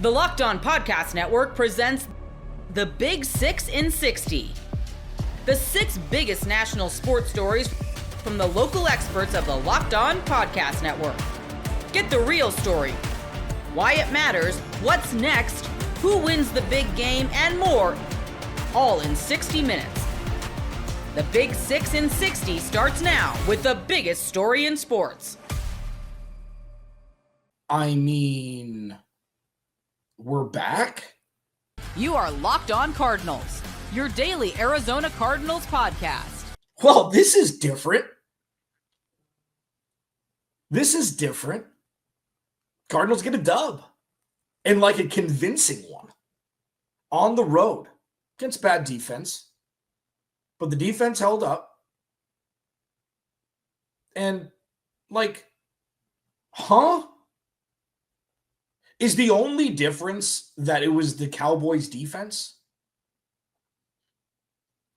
The Locked On Podcast Network presents the Big 6 in 60. The 6 biggest national sports stories from the local experts of the Locked On Podcast Network. Get the real story, why it matters, what's next, who wins the big game, and more, all in 60 minutes. The Big 6 in 60 starts now with the biggest story in sports. I mean, we're back? You are Locked On Cardinals, your daily Arizona Cardinals podcast. Well, this is different. Cardinals get a dub, and like a convincing one, on the road against bad defense. But the defense held up. And is the only difference that it was the Cowboys defense?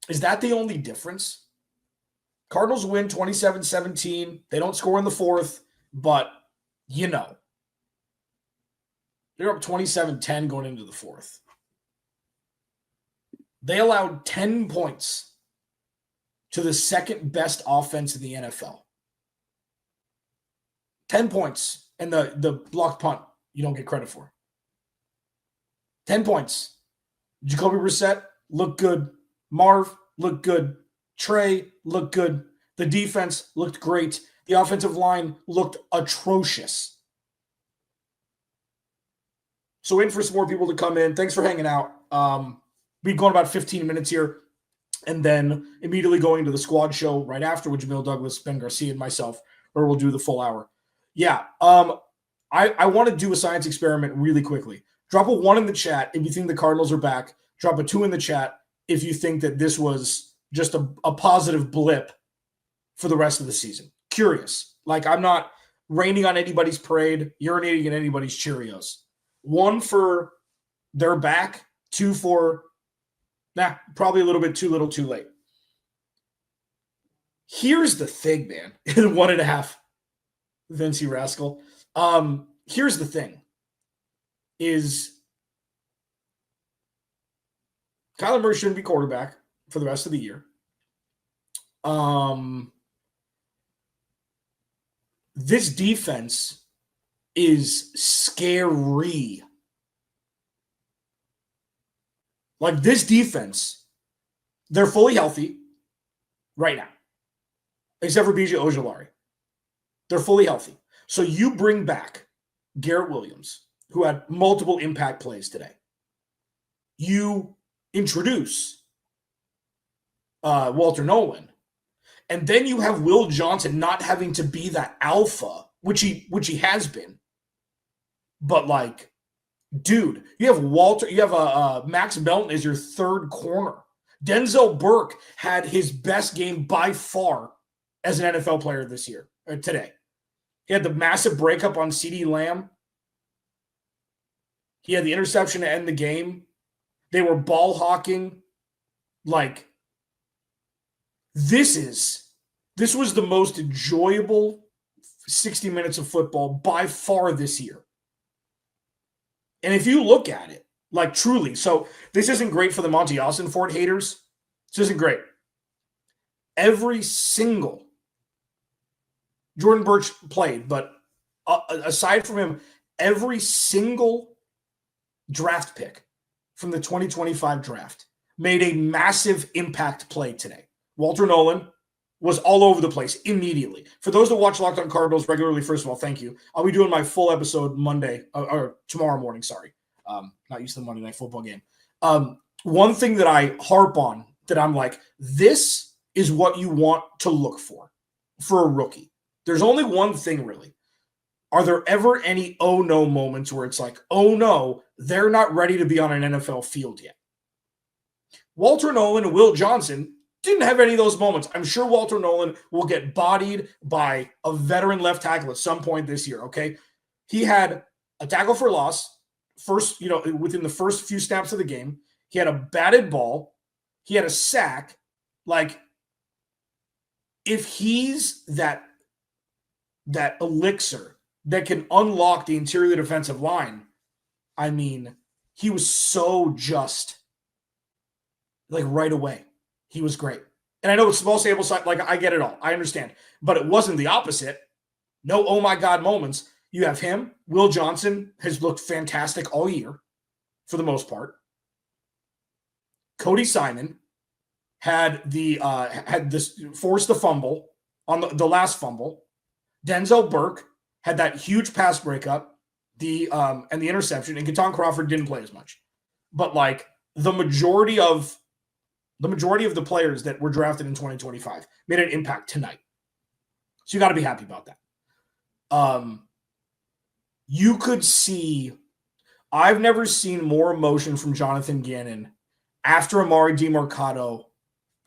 Is that the only difference? Cardinals win 27-17. They don't score in the fourth, but they're up 27-10 going into the fourth. They allowed 10 points to the second best offense in the NFL. 10 points, and the blocked punt you don't get credit for. 10 points. Jacoby Brissett looked good. Marv looked good. Trey looked good. The defense looked great. The offensive line looked atrocious. So in for some more people to come in. Thanks for hanging out. We've gone about 15 minutes here, and then immediately going into the squad show right after with Jamil Douglas, Ben Garcia, and myself, where we'll do the full hour. Yeah, I want to do a science experiment really quickly. Drop a 1 in the chat if you think the Cardinals are back. Drop a 2 in the chat if you think that this was just a positive blip for the rest of the season. Curious. I'm not raining on anybody's parade, urinating in anybody's Cheerios. 1 for they're back. 2 for, probably a little bit too little too late. Here's the thing, man. 1.5. Vincy Rascal. Here's the thing. Is Kyler Murray shouldn't be quarterback for the rest of the year. This defense is scary. This defense, they're fully healthy right now, except for BJ Ojulari. They're fully healthy. So you bring back Garrett Williams, who had multiple impact plays today. You introduce Walter Nolan, and then you have Will Johnson not having to be that alpha, which he has been. But dude, you have Max Melton as your third corner. Denzel Burke had his best game by far as an NFL player this year, today. He had the massive breakup on CeeDee Lamb. He had the interception to end the game. They were ball hawking. This was the most enjoyable 60 minutes of football by far this year. And if you look at it, truly, so this isn't great for the Monty Austin-Ford haters. This isn't great. Every single Jordan Birch played, but aside from him, every single draft pick from the 2025 draft made a massive impact play today. Walter Nolan was all over the place immediately. For those that watch Locked On Cardinals regularly, first of all, thank you. I'll be doing my full episode Monday or tomorrow morning. Sorry, not used to the Monday Night Football game. One thing that I harp on that I'm this is what you want to look for a rookie. There's only one thing really. Are there ever any oh no moments where it's oh no, they're not ready to be on an NFL field yet? Walter Nolan and Will Johnson didn't have any of those moments. I'm sure Walter Nolan will get bodied by a veteran left tackle at some point this year, okay? He had a tackle for loss, within the first few snaps of the game. He had a batted ball. He had a sack. If he's that elixir that can unlock the interior defensive line, I mean, he was so just, like, right away. He was great. And I know it's small sample size. Like, I get it all. I understand. But it wasn't the opposite. No oh my God moments. You have him. Will Johnson has looked fantastic all year for the most part. Cody Simon had this forced the fumble on the last fumble. Denzel Burke had that huge pass breakup, and the interception, and Keaton Crawford didn't play as much. But like the majority of the players that were drafted in 2025 made an impact tonight. So you got to be happy about that. You could see, I've never seen more emotion from Jonathan Gannon after Amari DeMarcado.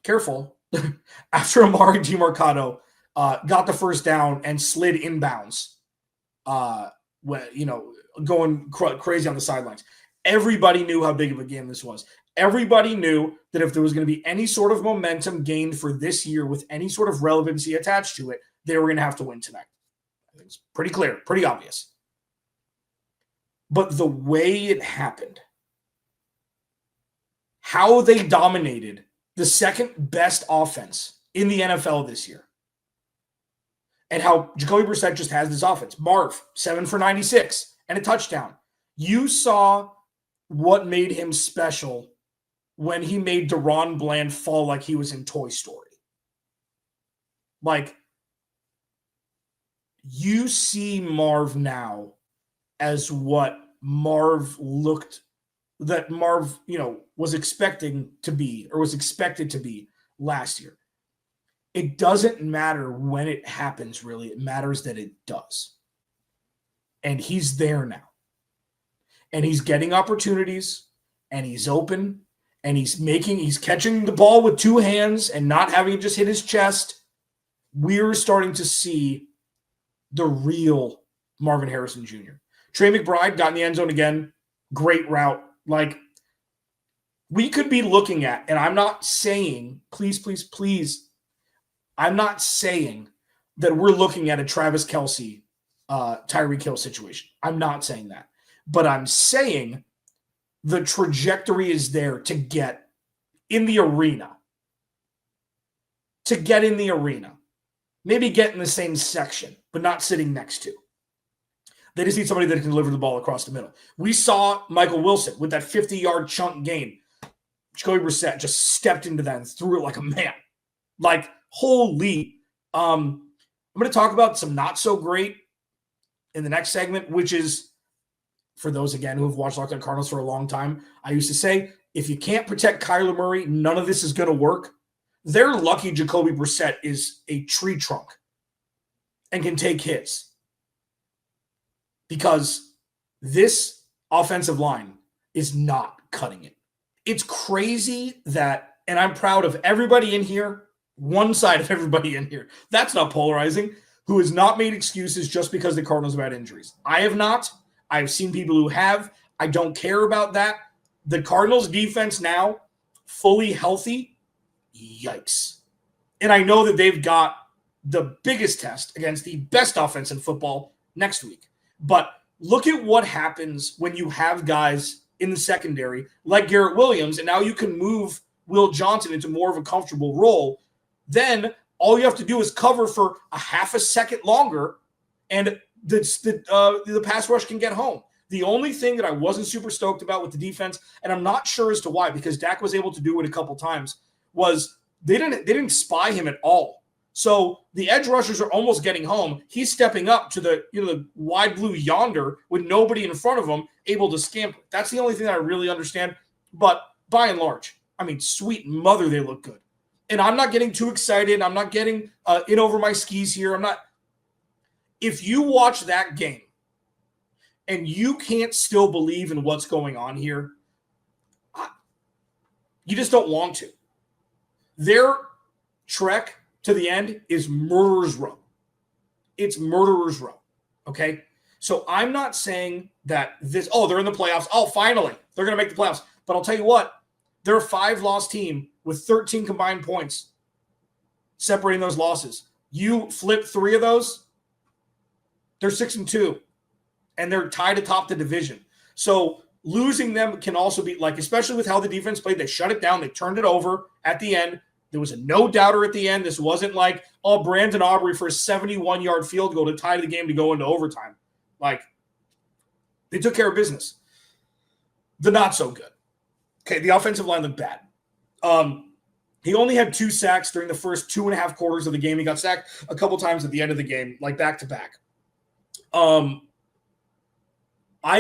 Careful. After Amari DeMarcado got the first down and slid inbounds, going crazy on the sidelines. Everybody knew how big of a game this was. Everybody knew that if there was going to be any sort of momentum gained for this year with any sort of relevancy attached to it, they were going to have to win tonight. I think it's pretty clear, pretty obvious. But the way it happened, how they dominated the second best offense in the NFL this year, and how Jacoby Brissett just has this offense. Marv, 7 for 96 and a touchdown. You saw what made him special when he made DaRon Bland fall like he was in Toy Story. Like, you see Marv now as what Marv was expecting to be, or was expected to be last year. It doesn't matter when it happens, really. It matters that it does. And he's there now. And he's getting opportunities, and he's open, and he's catching the ball with two hands and not having it just hit his chest. We're starting to see the real Marvin Harrison Jr. Trey McBride got in the end zone again. Great route. Like, we could be looking at, and I'm not saying, please, I'm not saying that we're looking at a Travis Kelce, Tyreek Hill situation. I'm not saying that. But I'm saying the trajectory is there to get in the arena. Maybe get in the same section, but not sitting next to. They just need somebody that can deliver the ball across the middle. We saw Michael Wilson with that 50-yard chunk gain. Jacoby Brissett just stepped into that and threw it like a man. Like, holy. I'm going to talk about some not so great in the next segment, which is, for those, again, who have watched Locked On Cardinals for a long time, I used to say, if you can't protect Kyler Murray, none of this is going to work. They're lucky Jacoby Brissett is a tree trunk and can take hits. Because this offensive line is not cutting it. It's crazy that, and I'm proud of everybody in here, one side of everybody in here, that's not polarizing, who has not made excuses just because the Cardinals have had injuries. I have not. I've seen people who have. I don't care about that. The Cardinals defense now, fully healthy, yikes. And I know that they've got the biggest test against the best offense in football next week. But look at what happens when you have guys in the secondary like Garrett Williams, and now you can move Will Johnson into more of a comfortable role. Then all you have to do is cover for a half a second longer, and the pass rush can get home. The only thing that I wasn't super stoked about with the defense, and I'm not sure as to why, because Dak was able to do it a couple times, was they didn't spy him at all. So the edge rushers are almost getting home. He's stepping up to the wide blue yonder with nobody in front of him able to scamper. That's the only thing that I really understand. But by and large, I mean, sweet mother, they look good. And I'm not getting too excited. I'm not getting in over my skis here. If you watch that game and you can't still believe in what's going on here, you just don't want to. Their trek to the end is murderer's row. It's murderer's row. Okay? So I'm not saying that they're in the playoffs. Oh, finally, they're going to make the playoffs. But I'll tell you what, they're a 5-loss team with 13 combined points separating those losses. You flip 3 of those, they're 6-2, and they're tied atop the division. So losing them can also be like, especially with how the defense played, they shut it down. They turned it over at the end. There was a no-doubter at the end. This wasn't like, oh, Brandon Aubrey for a 71-yard field goal to tie the game to go into overtime. Like, they took care of business. The not so good. Okay, the offensive line looked bad. He only had 2 sacks during the first 2.5 quarters of the game. He got sacked a couple times at the end of the game, like back-to-back. I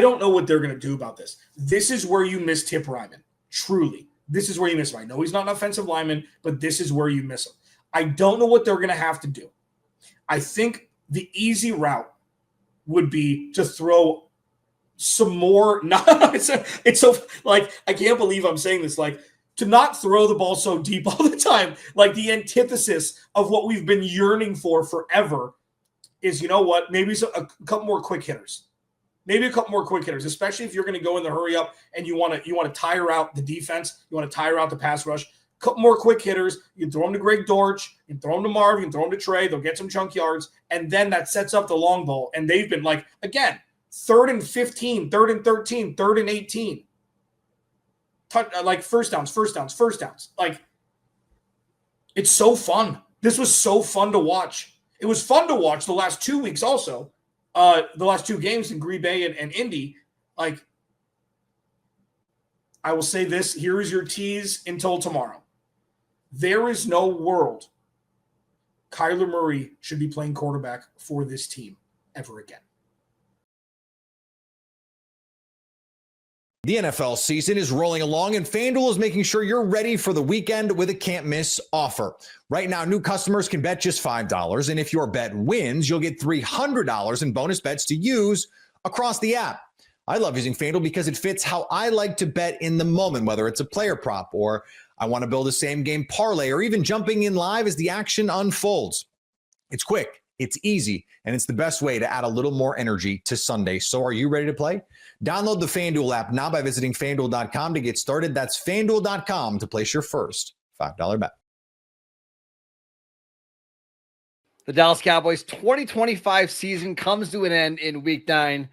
don't know what they're going to do about this. This is where you miss Tip Ryman. Truly. This is where you miss him. I know he's not an offensive lineman, but this is where you miss him. I don't know what they're going to have to do. I think the easy route would be to throw some more. It's so like, I can't believe I'm saying this. Like, to not throw the ball so deep all the time, like the antithesis of what we've been yearning for forever is, you know what? Maybe a couple more quick hitters. Maybe a couple more quick hitters, especially if you're going to go in the hurry up and you want to tire out the defense. You want to tire out the pass rush. A couple more quick hitters. You can throw them to Greg Dortch. You can throw them to Marv. You can throw them to Trey. They'll get some chunk yards. And then that sets up the long ball. And they've been like, again, 3rd and 15, 3rd and 13, 3rd and 18. Like first downs. Like, it's so fun. This was so fun to watch. It was fun to watch the last 2 weeks also. The last 2 games in Green Bay and Indy. Like, I will say this. Here is your tease until tomorrow. There is no world Kyler Murray should be playing quarterback for this team ever again. The NFL season is rolling along, and FanDuel is making sure you're ready for the weekend with a can't-miss offer. Right now, new customers can bet just $5, and if your bet wins, you'll get $300 in bonus bets to use across the app. I love using FanDuel because it fits how I like to bet in the moment, whether it's a player prop or I want to build a same-game parlay or even jumping in live as the action unfolds. It's quick, it's easy, and it's the best way to add a little more energy to Sunday. So are you ready to play? Download the FanDuel app now by visiting FanDuel.com to get started. That's FanDuel.com to place your first $5 bet. The Dallas Cowboys 2025 season comes to an end in Week 9.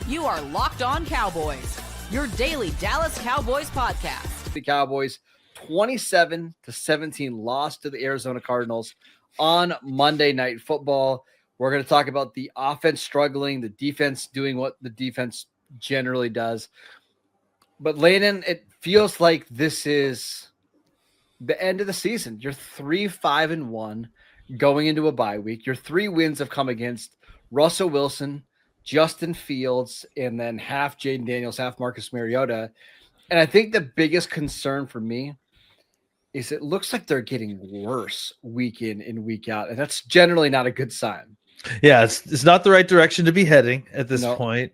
You are Locked On Cowboys, your daily Dallas Cowboys podcast. The Cowboys 27-17 lost to the Arizona Cardinals on Monday Night Football. We're going to talk about the offense struggling, the defense doing what the defense generally does. But Landon, it feels like this is the end of the season. You're 3-5-1 going into a bye week. Your 3 wins have come against Russell Wilson, Justin Fields, and then half Jaden Daniels, half Marcus Mariota. And I think the biggest concern for me is it looks like they're getting worse week in and week out. And that's generally not a good sign. Yeah, it's not the right direction to be heading at this point.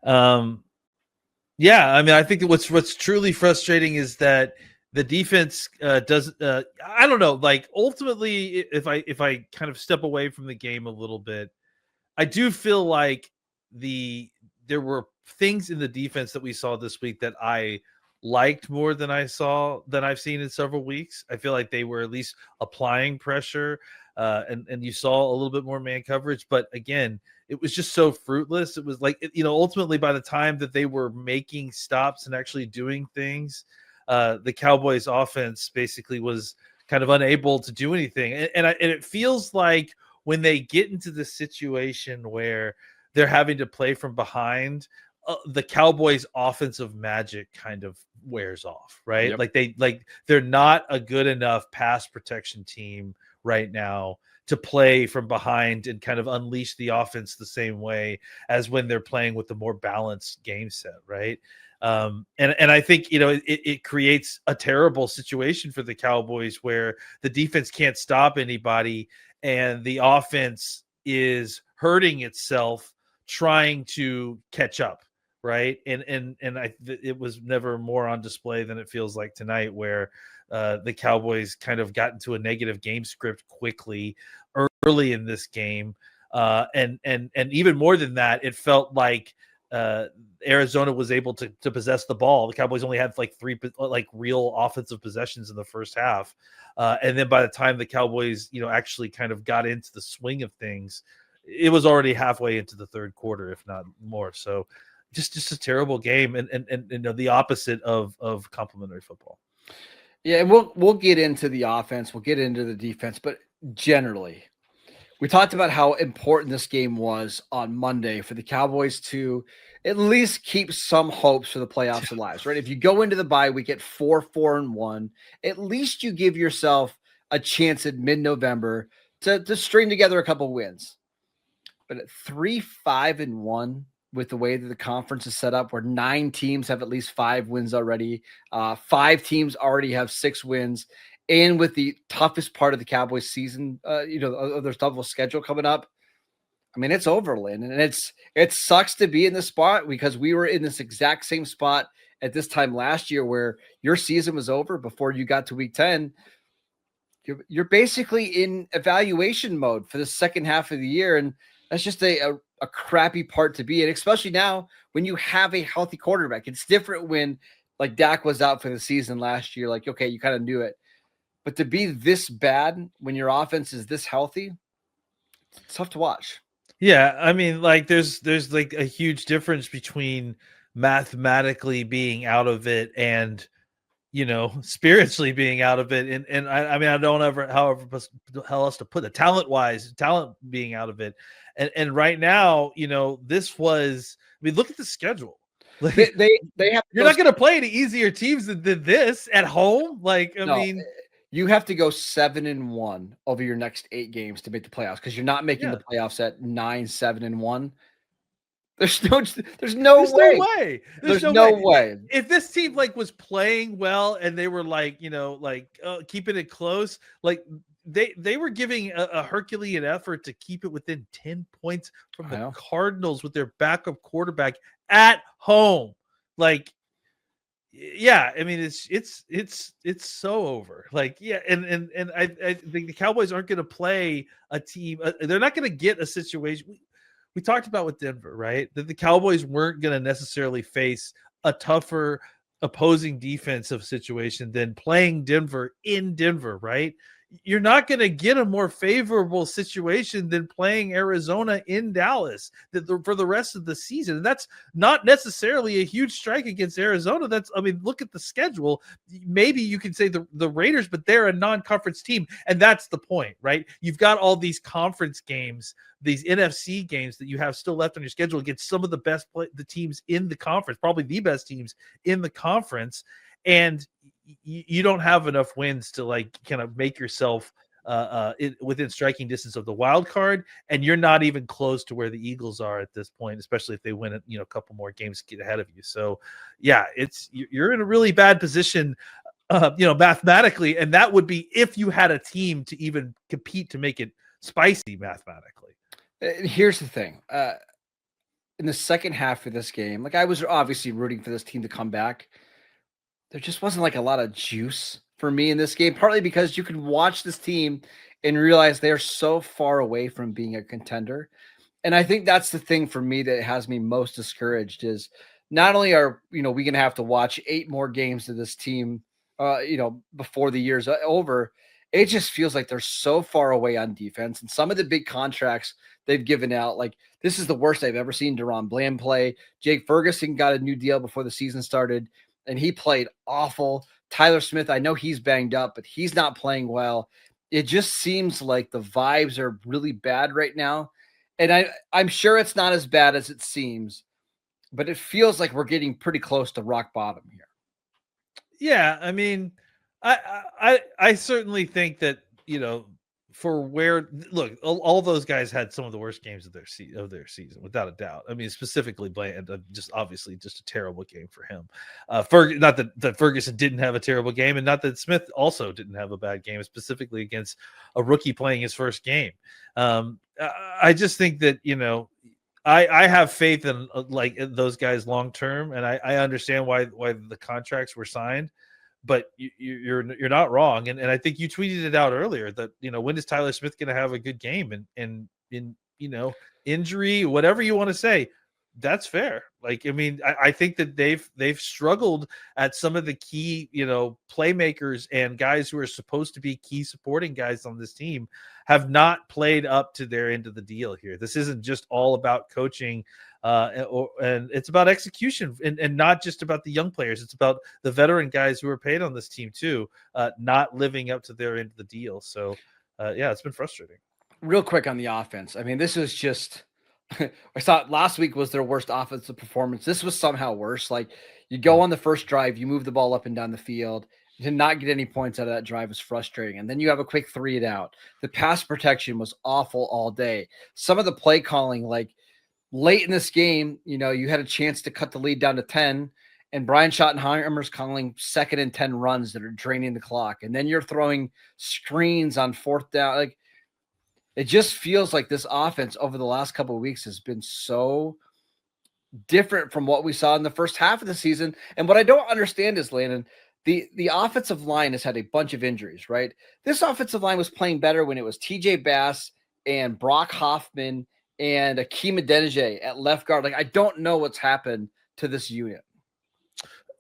Yeah, I mean, I think what's truly frustrating is that the defense doesn't. I don't know. Like, ultimately, if I kind of step away from the game a little bit, I do feel like there were things in the defense that we saw this week that I liked more than I've seen in several weeks. I feel like they were at least applying pressure, and you saw a little bit more man coverage. But again, it was just so fruitless. It was like, ultimately by the time that they were making stops and actually doing things, the Cowboys offense basically was kind of unable to do anything. And it feels like when they get into the situation where they're having to play from behind, the Cowboys offensive magic kind of wears off, right? Yep. They're not a good enough pass protection team right now to play from behind and kind of unleash the offense the same way as when they're playing with the more balanced game set, right? And I think, it creates a terrible situation for the Cowboys where the defense can't stop anybody and the offense is hurting itself trying to catch up, right? And it was never more on display than it feels like tonight, where the Cowboys kind of got into a negative game script quickly early in this game, and even more than that, it felt like Arizona was able to possess the ball. The Cowboys only had like 3 real offensive possessions in the first half, and then by the time the Cowboys actually kind of got into the swing of things, it was already halfway into the third quarter, if not more. So just a terrible game, and you know, the opposite of complimentary football. Yeah, and we'll get into the offense, we'll get into the defense, but generally, we talked about how important this game was on Monday for the Cowboys to at least keep some hopes for the playoffs alive, right? If you go into the bye week at 4-4-1, at least you give yourself a chance at mid-November to string together a couple wins. But at 3-5-1, with the way that the conference is set up, where 9 teams have at least 5 wins already, 5 teams already have 6 wins, and with the toughest part of the Cowboys season, of their toughest schedule coming up, I mean, it's over, Lynn, and it sucks to be in this spot because we were in this exact same spot at this time last year where your season was over before you got to week 10. You're basically in evaluation mode for the second half of the year, and that's just a crappy part to be in, especially now when you have a healthy quarterback. It's different when, like, Dak was out for the season last year. Like, okay, you kind of knew it. But to be this bad when your offense is this healthy, it's tough to watch. Yeah, I mean, like, there's like a huge difference between mathematically being out of it and, you know, spiritually being out of it. And I mean, I don't ever, however, how else to put it, talent being out of it. And right now, you know, this was, I mean, look at the schedule. Like, they have. You're not going to play any easier teams than this at home. Like, I mean, you have to go 7-1 over your next 8 games to make the playoffs because you're not making the playoffs at 9-7-1. There's no way. There's no way. If this team like was playing well and they were like, you know, like keeping it close, like they were giving a Herculean effort to keep it within 10 points from the Cardinals with their backup quarterback at home. Like, yeah, I mean, it's so over. Like, yeah, and I think the Cowboys aren't going to play a team. They're not going to get a situation. We talked about with Denver, right? That the Cowboys weren't going to necessarily face a tougher opposing defensive situation than playing Denver in Denver, right? You're not going to get a more favorable situation than playing Arizona in Dallas for the rest of the season. And that's not necessarily a huge strike against Arizona. I mean, look at the schedule. Maybe you can say the Raiders, but they're a non-conference team. And that's the point, right? You've got all these conference games, these NFC games that you have still left on your schedule against some of the best the teams in the conference, probably the best teams in the conference. And you don't have enough wins to like kind of make yourself within striking distance of the wild card, and you're not even close to where the Eagles are at this point, especially if they win a couple more games to get ahead of you. So yeah, you're in a really bad position, mathematically, and that would be if you had a team to even compete to make it spicy mathematically. Here's the thing. In the second half of this game, like I was obviously rooting for this team to come back. There just wasn't like a lot of juice for me in this game, partly because you can watch this team and realize they're so far away from being a contender. And I think that's the thing for me that has me most discouraged is not only are, we going to have to watch 8 more games of this team, before the year's over, it just feels like they're so far away on defense. And some of the big contracts they've given out, like this is the worst I've ever seen Deron Bland play. Jake Ferguson got a new deal before the season started, and he played awful. Tyler Smith, I know he's banged up, but he's not playing well. It just seems like the vibes are really bad right now. And I'm sure it's not as bad as it seems, but it feels like we're getting pretty close to rock bottom here. Yeah, I mean, I certainly think that, for where look, all those guys had some of the worst games of their season, without a doubt. I mean, specifically Bland, just obviously just a terrible game for him. Not that Ferguson didn't have a terrible game, and not that Smith also didn't have a bad game, specifically against a rookie playing his first game. I just think that I have faith in in those guys long term, and I understand why the contracts were signed. But you're not wrong, and I think you tweeted it out earlier that when is Tyler Smith going to have a good game, and injury, whatever you want to say, that's fair. Like, I mean, I think that they've struggled at some of the key playmakers and guys who are supposed to be key supporting guys on this team have not played up to their end of the deal here. This isn't just all about coaching. and it's about execution and not just about the young players. It's about the veteran guys who are paid on this team too, not living up to their end of the deal. So, yeah, it's been frustrating. Real quick on the offense. I mean, this is just I thought last week was their worst offensive performance. This was somehow worse. Like, you go on the first drive, you move the ball up and down the field. To not get any points out of that drive was frustrating. And then you have a quick 3 and out. The pass protection was awful all day. Some of the play calling, like late in this game, you had a chance to cut the lead down to 10, and Brian Schottenheimer's calling 2nd and 10 runs that are draining the clock. And then you're throwing screens on 4th down. Like, it just feels like this offense over the last couple of weeks has been so different from what we saw in the first half of the season. And what I don't understand is, Landon, the offensive line has had a bunch of injuries, right? This offensive line was playing better when it was TJ Bass and Brock Hoffman and Akeem Adeniji at left guard. Like, I don't know what's happened to this unit.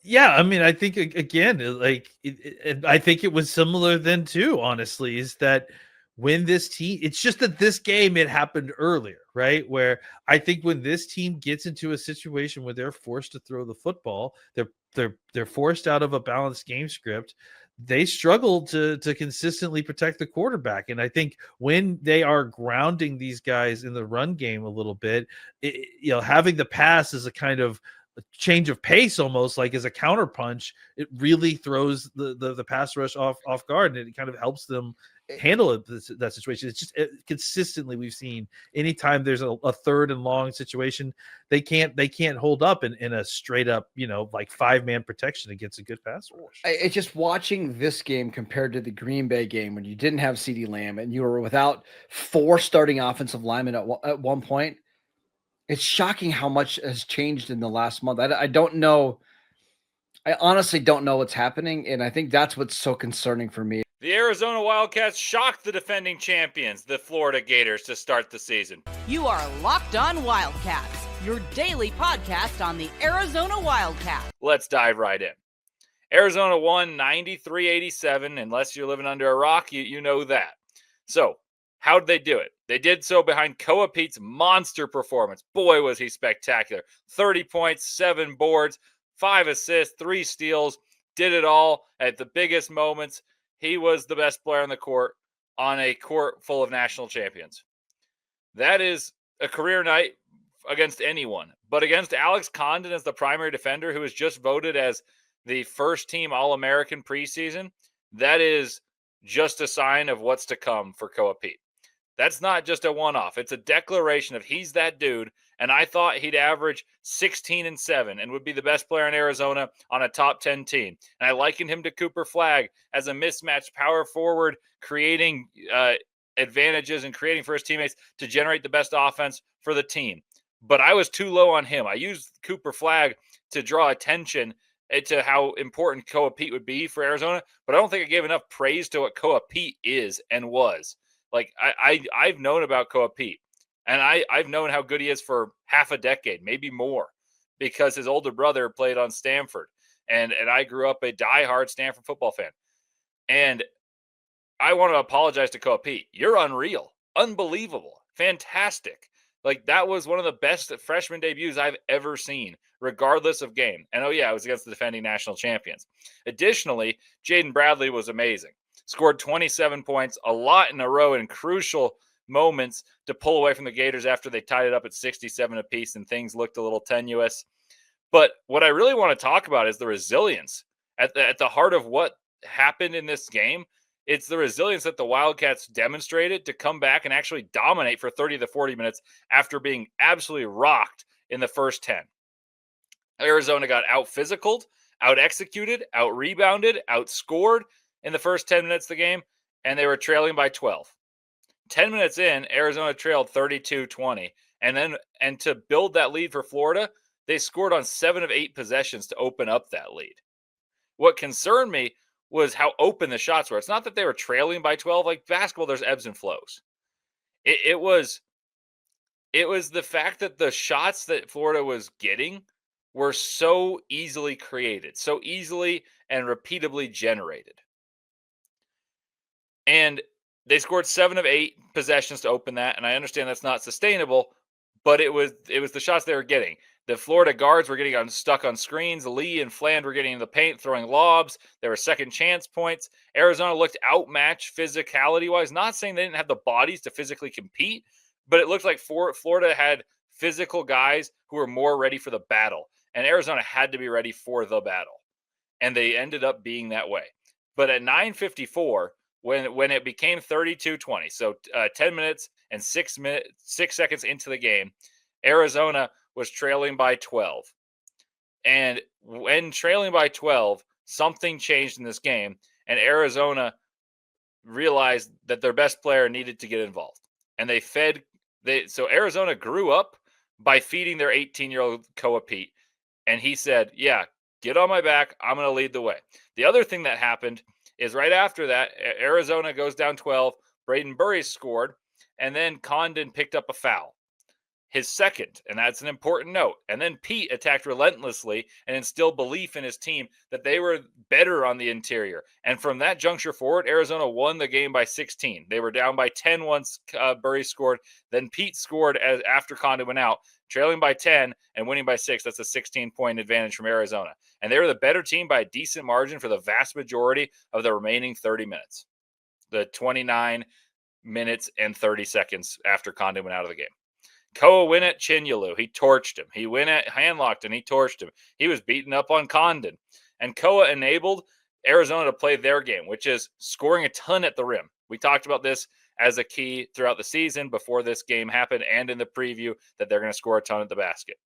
Yeah, I mean, I think again, I think it was similar then too. Honestly, is that when this team, it's just that this game it happened earlier, right? Where I think when this team gets into a situation where they're forced to throw the football, they're forced out of a balanced game script. They struggle to consistently protect the quarterback. And I think when they are grounding these guys in the run game a little bit, having the pass is a kind of a change of pace, almost like as a counterpunch. It really throws the pass rush off guard, and it kind of helps them handle that situation. It's just consistently we've seen anytime there's a 3rd and long situation, they can't hold up in a straight up, like 5-man protection against a good pass rush. It's just watching this game compared to the Green Bay game when you didn't have CeeDee Lamb and you were without 4 starting offensive linemen at one point. It's shocking how much has changed in the last month. I don't know. I honestly don't know what's happening, and I think that's what's so concerning for me. The Arizona Wildcats shocked the defending champions, the Florida Gators, to start the season. You are Locked On Wildcats, your daily podcast on the Arizona Wildcats. Let's dive right in. Arizona won 93-87. Unless you're living under a rock, you know that. So, how did they do it? They did so behind Koa Pete's monster performance. Boy, was he spectacular. 30 points, 7 boards, 5 assists, 3 steals. Did it all at the biggest moments. He was the best player on the court on a court full of national champions. That is a career night against anyone. But against Alex Condon as the primary defender, who was just voted as the first-team All-American preseason, that is just a sign of what's to come for Koa Pete. That's not just a one-off. It's a declaration of he's that dude, and I thought he'd average 16-7 and would be the best player in Arizona on a top 10 team. And I likened him to Cooper Flagg as a mismatched power forward, creating advantages and creating for his teammates to generate the best offense for the team. But I was too low on him. I used Cooper Flagg to draw attention to how important Koa Pete would be for Arizona, but I don't think I gave enough praise to what Koa Pete is and was. Like, I've known about Koa Pete, and I've known how good he is for half a decade, maybe more, because his older brother played on Stanford, and I grew up a diehard Stanford football fan. And I want to apologize to Koa Pete. You're unreal, unbelievable, fantastic. Like, that was one of the best freshman debuts I've ever seen, regardless of game. And, oh, yeah, it was against the defending national champions. Additionally, Jaden Bradley was amazing. Scored 27 points, a lot in a row in crucial moments to pull away from the Gators after they tied it up at 67 apiece and things looked a little tenuous. But what I really want to talk about is the resilience. At the heart of what happened in this game, it's the resilience that the Wildcats demonstrated to come back and actually dominate for 30 to 40 minutes after being absolutely rocked in the first 10. Arizona got out-physicaled, out-executed, out-rebounded, outscored in the first 10 minutes of the game, and they were trailing by 12. 10 minutes in, Arizona trailed 32-20. And to build that lead for Florida, they scored on 7 of 8 possessions to open up that lead. What concerned me was how open the shots were. It's not that they were trailing by 12. Like basketball, there's ebbs and flows. It was the fact that the shots that Florida was getting were so easily created, so easily and repeatably generated. And they scored 7 of 8 possessions to open that, and I understand that's not sustainable, but it was the shots they were getting. The Florida guards were getting stuck on screens. Lee and Fland were getting in the paint, throwing lobs. There were second chance points. Arizona looked outmatched physicality-wise. Not saying they didn't have the bodies to physically compete, but it looked like Florida had physical guys who were more ready for the battle. And Arizona had to be ready for the battle. And they ended up being that way. But at 9:54, when it became 32-20, so 10 minutes and 6 seconds into the game, Arizona was trailing by 12. And when trailing by 12, something changed in this game, and Arizona realized that their best player needed to get involved. And so Arizona grew up by feeding their 18-year-old Koa Pete. And he said, yeah, get on my back. I'm going to lead the way. The other thing that happened is right after that, Arizona goes down 12. Braden Burry scored, and then Condon picked up a foul. His second, and that's an important note. And then Pete attacked relentlessly and instilled belief in his team that they were better on the interior. And from that juncture forward, Arizona won the game by 16. They were down by 10 once Burry scored. Then Pete scored after Condon went out, trailing by 10 and winning by 6. That's a 16-point advantage from Arizona. And they were the better team by a decent margin for the vast majority of the remaining 30 minutes. The 29 minutes and 30 seconds after Condon went out of the game. Koa went at Chinyelu. He torched him. He went at Handlocked and he torched him. He was beaten up on Condon. And Koa enabled Arizona to play their game, which is scoring a ton at the rim. We talked about this as a key throughout the season before this game happened and in the preview that they're going to score a ton at the basket.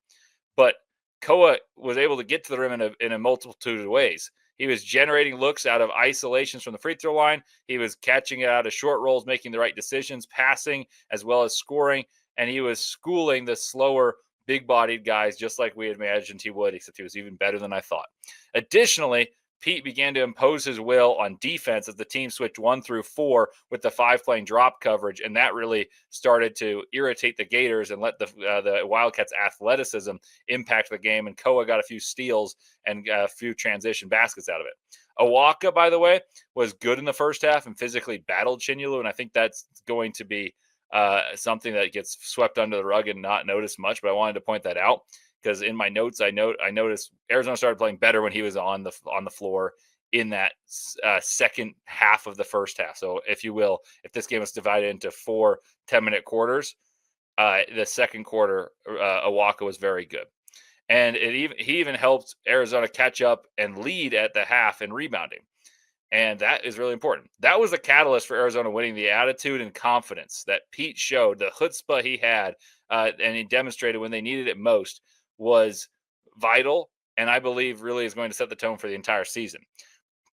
But Koa was able to get to the rim in a multitude of ways. He was generating looks out of isolations from the free throw line. He was catching it out of short rolls, making the right decisions, passing as well as scoring. And he was schooling the slower, big-bodied guys just like we had imagined he would, except he was even better than I thought. Additionally, Pete began to impose his will on defense as the team switched 1 through 4 with the 5 playing drop coverage, and that really started to irritate the Gators and let the Wildcats' athleticism impact the game, and Koa got a few steals and a few transition baskets out of it. Awaka, by the way, was good in the first half and physically battled Chinyelu, and I think that's going to be something that gets swept under the rug and not noticed much, but I wanted to point that out because in my notes I noticed Arizona started playing better when he was on the floor in that second half of the first half. So if you will, if this game was divided into 4 10-minute quarters, the second quarter Awaka was very good. And he even helped Arizona catch up and lead at the half in rebounding. And that is really important. That was the catalyst for Arizona winning. The attitude and confidence that Pete showed, the chutzpah he had, and he demonstrated when they needed it most, was vital. And I believe really is going to set the tone for the entire season.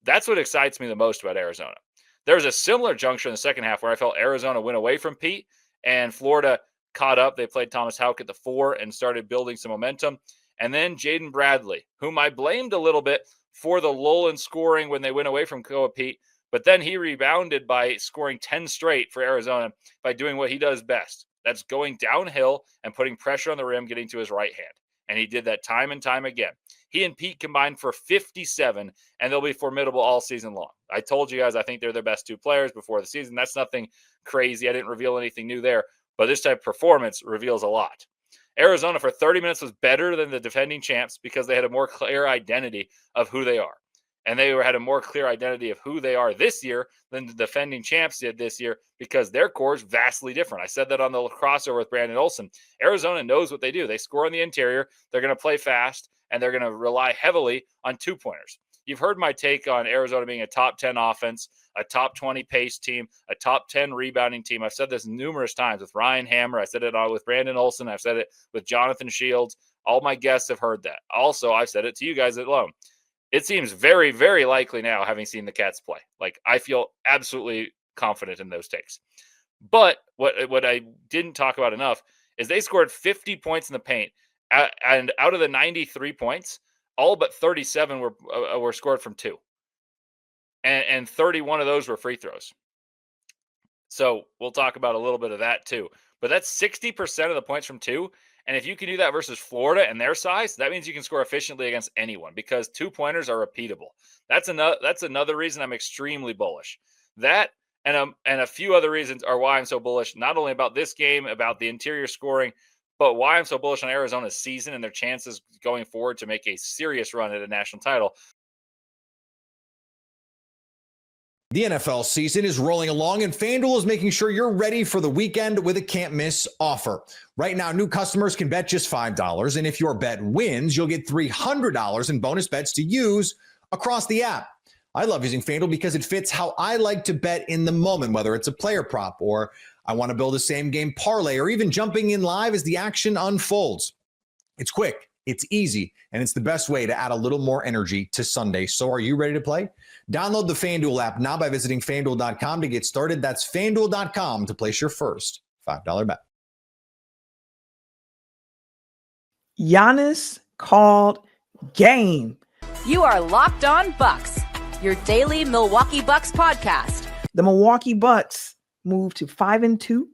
That's what excites me the most about Arizona. There was a similar juncture in the second half where I felt Arizona went away from Pete and Florida caught up. They played Thomas Houck at the 4 and started building some momentum. And then Jaden Bradley, whom I blamed a little bit for the lull in scoring when they went away from Koa Pete, but then he rebounded by scoring 10 straight for Arizona by doing what he does best. That's going downhill and putting pressure on the rim, getting to his right hand. And he did that time and time again. He and Pete combined for 57, and they'll be formidable all season long. I told you guys I think they're the best 2 players before the season. That's nothing crazy. I didn't reveal anything new there, but this type of performance reveals a lot. Arizona for 30 minutes was better than the defending champs because they had a more clear identity of who they are. And they had a more clear identity of who they are this year than the defending champs did this year because their core is vastly different. I said that on the crossover with Brandon Olson. Arizona knows what they do. They score on the interior. They're going to play fast, and they're going to rely heavily on 2-pointers. You've heard my take on Arizona being a top 10 offense, a top 20 pace team, a top 10 rebounding team. I've said this numerous times with Ryan Hammer. I said it with Brandon Olson. I've said it with Jonathan Shields. All my guests have heard that. Also, I've said it to you guys at home. It seems very, very likely now, having seen the Cats play. Like, I feel absolutely confident in those takes. But what I didn't talk about enough is they scored 50 points in the paint, and out of the 93 points, all but 37 were scored from 2. And 31 of those were free throws. So we'll talk about a little bit of that too. But that's 60% of the points from 2. And if you can do that versus Florida and their size, that means you can score efficiently against anyone because 2-pointers are repeatable. That's another reason I'm extremely bullish. That and a few other reasons are why I'm so bullish, not only about this game, about the interior scoring, But why I'm so bullish on Arizona's season and their chances going forward to make a serious run at a national title. The NFL season is rolling along, and FanDuel is making sure you're ready for the weekend with a can't-miss offer. Right now, new customers can bet just $5, and if your bet wins, you'll get $300 in bonus bets to use across the app. I love using FanDuel because it fits how I like to bet in the moment, whether it's a player prop or I want to build a same-game parlay or even jumping in live as the action unfolds. It's quick, it's easy, and it's the best way to add a little more energy to Sunday. So are you ready to play? Download the FanDuel app now by visiting FanDuel.com to get started. That's FanDuel.com to place your first $5 bet. Giannis called game. You are Locked On Bucks, your daily Milwaukee Bucks podcast. The Milwaukee Bucks moved to 5-2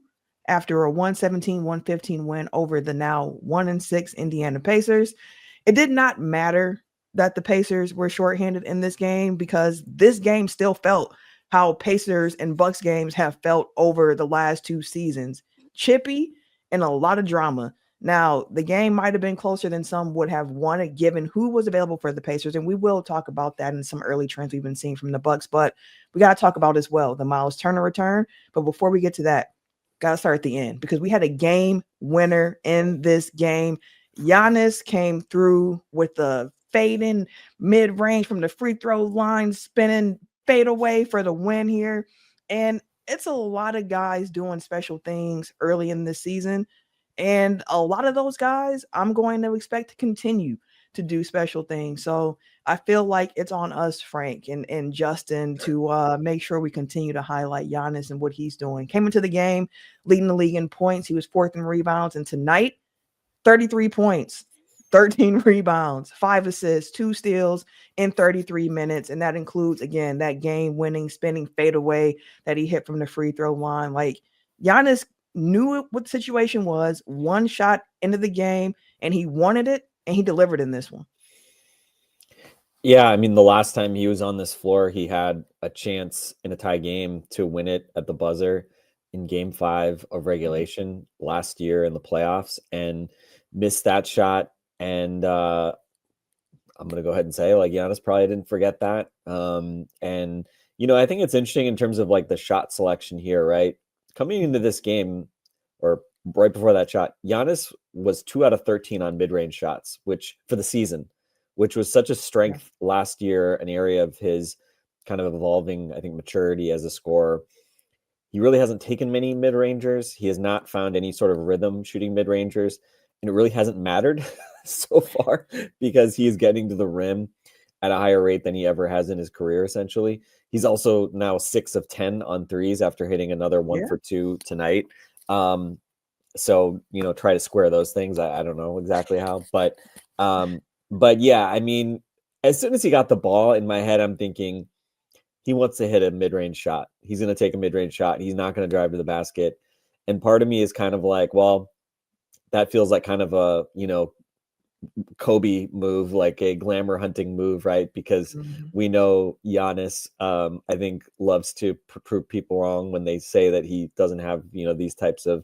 after a 117-115 win over the now 1-6 Indiana Pacers. It did not matter that the Pacers were shorthanded in this game because this game still felt how Pacers and Bucks games have felt over the last 2 seasons. Chippy and a lot of drama. Now, the game might have been closer than some would have wanted given who was available for the Pacers, and we will talk about that in some early trends we've been seeing from the Bucks, but we got to talk about as well the Miles Turner return. But before we get to that, got to start at the end because we had a game winner in this game. Giannis came through with the fading mid-range from the free throw line, spinning fade away for the win here. And it's a lot of guys doing special things early in this season. And a lot of those guys I'm going to expect to continue to do special things. So I feel like it's on us, Frank and Justin, to make sure we continue to highlight Giannis and what he's doing. Came into the game leading the league in points. He was 4th in rebounds. And tonight, 33 points, 13 rebounds, 5 assists, 2 steals in 33 minutes. And that includes, again, that game-winning spinning fadeaway that he hit from the free throw line. Like, Giannis knew what the situation was, one shot into the game, and he wanted it, and he delivered in this one. Yeah, I mean, the last time he was on this floor, he had a chance in a tie game to win it at the buzzer in Game 5 of regulation last year in the playoffs and missed that shot. And I'm going to go ahead and say, like, Giannis probably didn't forget that. And, you know, I think it's interesting in terms of, like, the shot selection here, right? Coming into this game, or right before that shot, Giannis was 2 out of 13 on mid-range shots, which for the season, which was such a strength last year, an area of his kind of evolving, I think, maturity as a scorer. He really hasn't taken many mid-rangers. He has not found any sort of rhythm shooting mid-rangers, and it really hasn't mattered so far because he is getting to the rim at a higher rate than he ever has in his career, essentially. He's also now 6 of 10 on threes after hitting another 1 for 2 tonight. So, you know, try to square those things. I don't know exactly how, but yeah, I mean, as soon as he got the ball in my head, I'm thinking he wants to hit a mid-range shot. He's going to take a mid-range shot. He's not going to drive to the basket. And part of me is kind of like, well, that feels like kind of a, you know, Kobe move, like a glamour hunting move, right? Because we know Giannis, I think, loves to prove people wrong when they say that he doesn't have, you know, these types of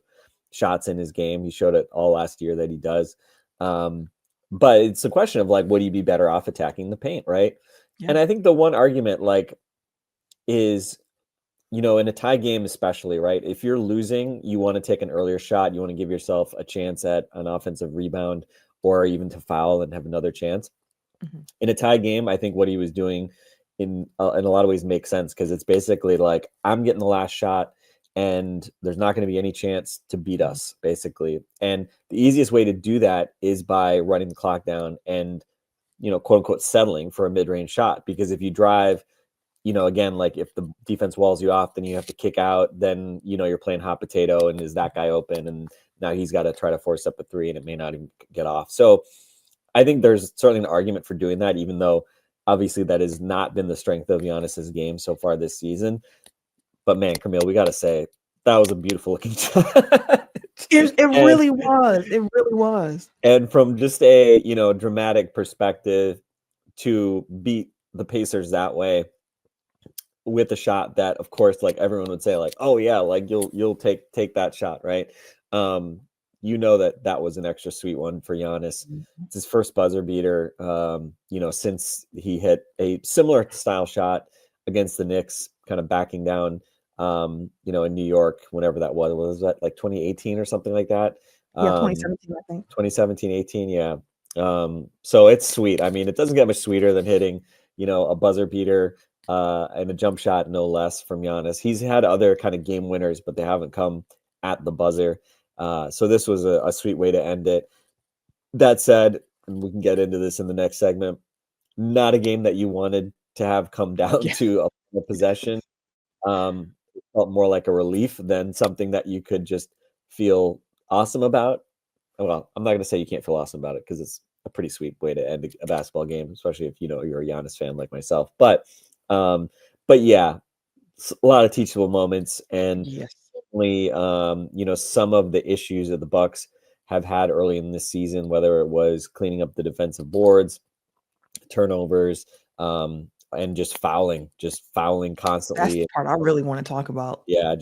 shots in his game. He showed it all last year that he does. But it's a question of, like, would he be better off attacking the paint, right? Yeah. And I think the one argument, like, is, you know, in a tie game especially, right? If you're losing, you want to take an earlier shot. You want to give yourself a chance at an offensive rebound or even to foul and have another chance. In a tie game, I think what he was doing in a lot of ways makes sense because it's basically like, I'm getting the last shot and there's not going to be any chance to beat us, basically. And the easiest way to do that is by running the clock down and, you know, quote unquote, settling for a mid-range shot. Because if you drive, you know, again, like if the defense walls you off, then you have to kick out, then, you know, you're playing hot potato and is that guy open? And now he's got to try to force up a 3 and it may not even get off. So I think there's certainly an argument for doing that, even though obviously that has not been the strength of Giannis's game so far this season. But man, Camille, we got to say that was a beautiful looking shot. It really was. It really was. And from just a, you know, dramatic perspective, to beat the Pacers that way with a shot that, of course, like everyone would say, like, oh yeah, like you'll take that shot, right? you know that was an extra sweet one for Giannis. It's his first buzzer beater, since he hit a similar style shot against the Knicks, kind of backing down, in New York, whenever that was. Was that like 2018 or something like that? Yeah, 2017, I think. 2017, 18, yeah. So it's sweet. I mean, it doesn't get much sweeter than hitting, a buzzer beater and a jump shot, no less, from Giannis. He's had other kind of game winners, but they haven't come at the buzzer. So this was a sweet way to end it. That said, and we can get into this in the next segment, not a game that you wanted to have come down to a possession. It felt more like a relief than something that you could just feel awesome about. Well, I'm not going to say you can't feel awesome about it, because it's a pretty sweet way to end a basketball game, especially if you're a Giannis fan like myself. But yeah, a lot of teachable moments, and certainly, some of the issues that the Bucks have had early in this season, whether it was cleaning up the defensive boards, turnovers, and just fouling constantly. That's the part I really want to talk about. Yeah, it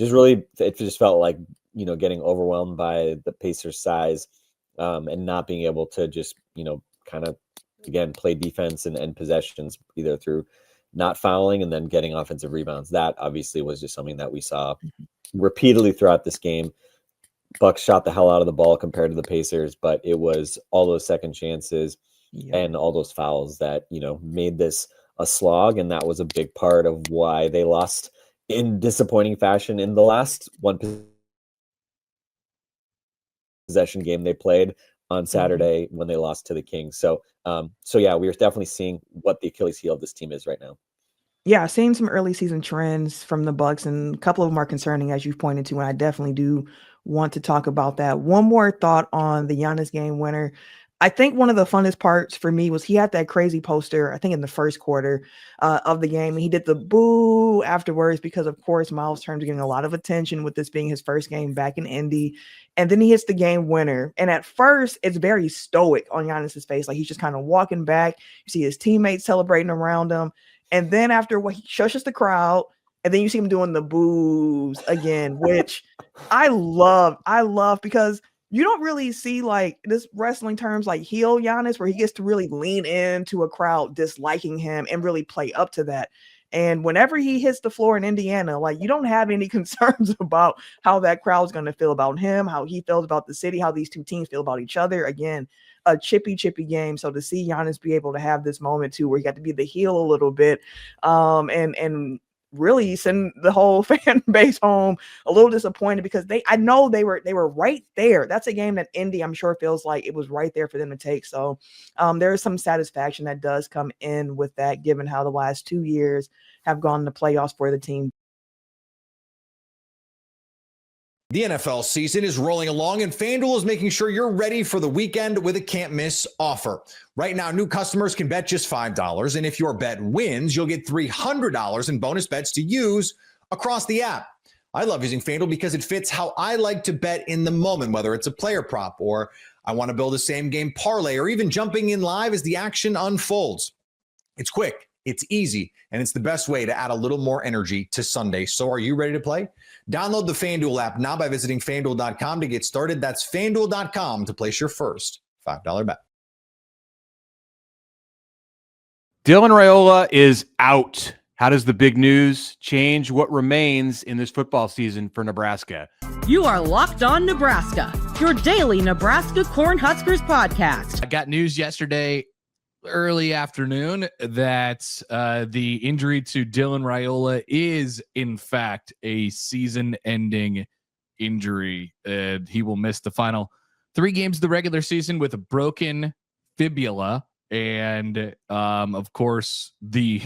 just felt like, getting overwhelmed by the Pacers' size, and not being able to just, kind of, again, play defense and end possessions, either through not fouling and then getting offensive rebounds. That obviously was just something that we saw repeatedly throughout this game. Bucks shot the hell out of the ball compared to the Pacers, but it was all those second chances and all those fouls that, made this a slog. And that was a big part of why they lost in disappointing fashion in the last one possession game they played on Saturday when they lost to the Kings. So yeah, we are definitely seeing what the Achilles heel of this team is right now. Yeah, seeing some early season trends from the Bucks, and a couple of them are concerning, as you've pointed to, and I definitely do want to talk about that. One more thought on the Giannis game winner. I think one of the funnest parts for me was he had that crazy poster, I think in the first quarter of the game, and he did the boo afterwards because, of course, Miles Turner's getting a lot of attention with this being his first game back in Indy. And then he hits the game winner. And at first, it's very stoic on Giannis's face. Like, he's just kind of walking back. You see his teammates celebrating around him. And then after he shushes the crowd, and then you see him doing the boos again, which I love because you don't really see like this wrestling terms like heel Giannis, where he gets to really lean into a crowd disliking him and really play up to that. And whenever he hits the floor in Indiana, like, you don't have any concerns about how that crowd's going to feel about him, how he feels about the city, how these two teams feel about each other. Again, a chippy game. So to see Giannis be able to have this moment too, where he got to be the heel a little bit, and really send the whole fan base home a little disappointed, because I know they were right there. That's a game that Indy, I'm sure, feels like it was right there for them to take. So there is some satisfaction that does come in with that, given how the last 2 years have gone to playoffs for the team. The NFL season is rolling along, and FanDuel is making sure you're ready for the weekend with a can't-miss offer. Right now, new customers can bet just $5, and if your bet wins, you'll get $300 in bonus bets to use across the app. I love using FanDuel because it fits how I like to bet in the moment, whether it's a player prop or I want to build a same-game parlay, or even jumping in live as the action unfolds. It's quick, it's easy, and it's the best way to add a little more energy to Sunday. So are you ready to play? Download the FanDuel app now by visiting FanDuel.com to get started. That's FanDuel.com to place your first $5 bet. Dylan Raiola is out. How does the big news change what remains in this football season for Nebraska? You are Locked On Nebraska, your daily Nebraska Cornhuskers podcast. I got news yesterday early afternoon that the injury to Dylan Raiola is in fact a season-ending injury. He will miss the final 3 games of the regular season with a broken fibula, and of course the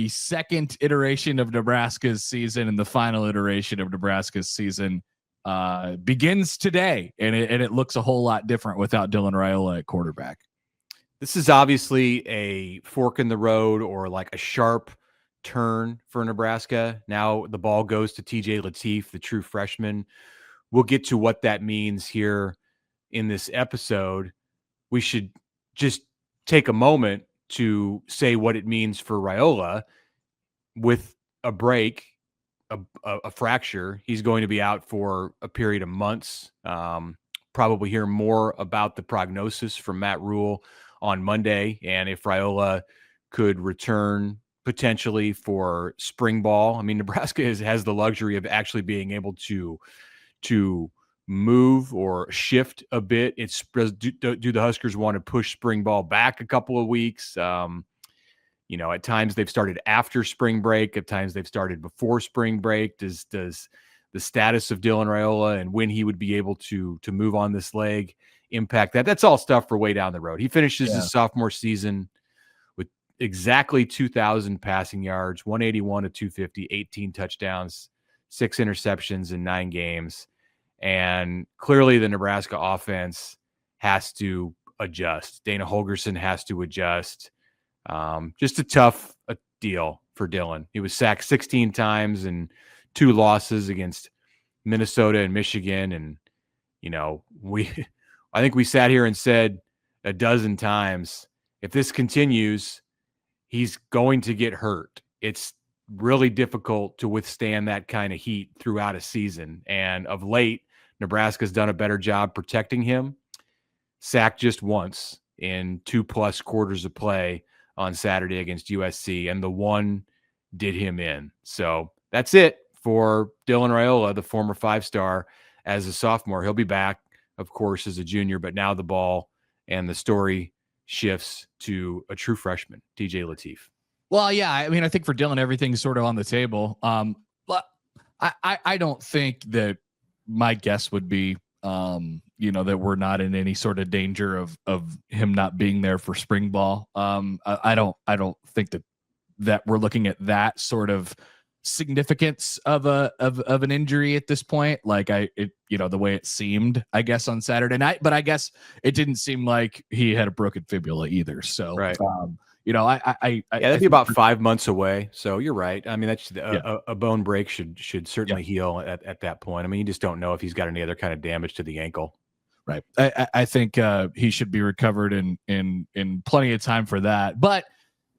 second iteration of Nebraska's season and the final iteration of Nebraska's season begins today, and it looks a whole lot different without Dylan Raiola at quarterback. This is obviously a fork in the road, or like a sharp turn for Nebraska. Now the ball goes to TJ Lateef, the true freshman. We'll get to what that means here in this episode. We should just take a moment to say what it means for Raiola. With a break, a fracture, he's going to be out for a period of months, probably hear more about the prognosis from Matt Rule on Monday, and if Raiola could return potentially for spring ball. I mean, Nebraska has the luxury of actually being able to move or shift a bit. It's do the Huskers want to push spring ball back a couple of weeks? At times they've started after spring break. At times they've started before spring break. Does the status of Dylan Raiola and when he would be able to move on this leg impact that? That's all stuff for way down the road. He finishes his sophomore season with exactly 2,000 passing yards, 181 to 250, 18 touchdowns, 6 interceptions in 9 games. And clearly the Nebraska offense has to adjust. Dana Holgerson has to adjust. Just a tough deal for Dylan. He was sacked 16 times and 2 losses against Minnesota and Michigan. And, I think we sat here and said a dozen times, if this continues, he's going to get hurt. It's really difficult to withstand that kind of heat throughout a season. And of late, Nebraska's done a better job protecting him. Sacked just once in 2+ quarters of play on Saturday against USC, and the one did him in. So that's it for Dylan Raiola, the former 5-star, as a sophomore. He'll be back, of course, as a junior, but now the ball and the story shifts to a true freshman, TJ Lateef. Well, yeah, I mean, I think for Dylan, everything's sort of on the table. But I don't think that my guess would be, that we're not in any sort of danger of him not being there for spring ball. I don't think that we're looking at that sort of significance of an injury at this point. Like the way it seemed, I guess, on Saturday night, but I guess it didn't seem like he had a broken fibula either. So, right. That'd be about 5 months away. So you're right. I mean, that's a bone break should certainly heal at that point. I mean, you just don't know if he's got any other kind of damage to the ankle. Right. I think he should be recovered in plenty of time for that. But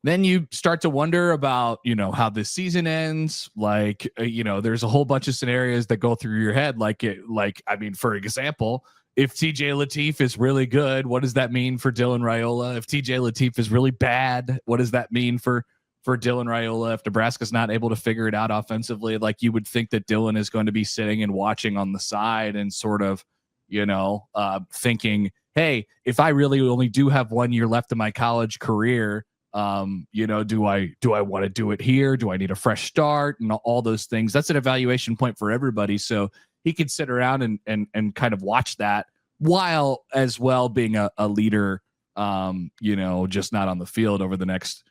then you start to wonder about, how this season ends. Like, there's a whole bunch of scenarios that go through your head. For example, if TJ Lateef is really good, what does that mean for Dylan Raiola? If TJ Lateef is really bad, what does that mean for Dylan Raiola? If Nebraska's not able to figure it out offensively, like you would think that Dylan is going to be sitting and watching on the side and sort of, thinking, hey, if I really only do have 1 year left in my college career, do I want to do it here? Do I need a fresh start? And all those things. That's an evaluation point for everybody. So he could sit around and kind of watch that while as well being a leader, just not on the field over the next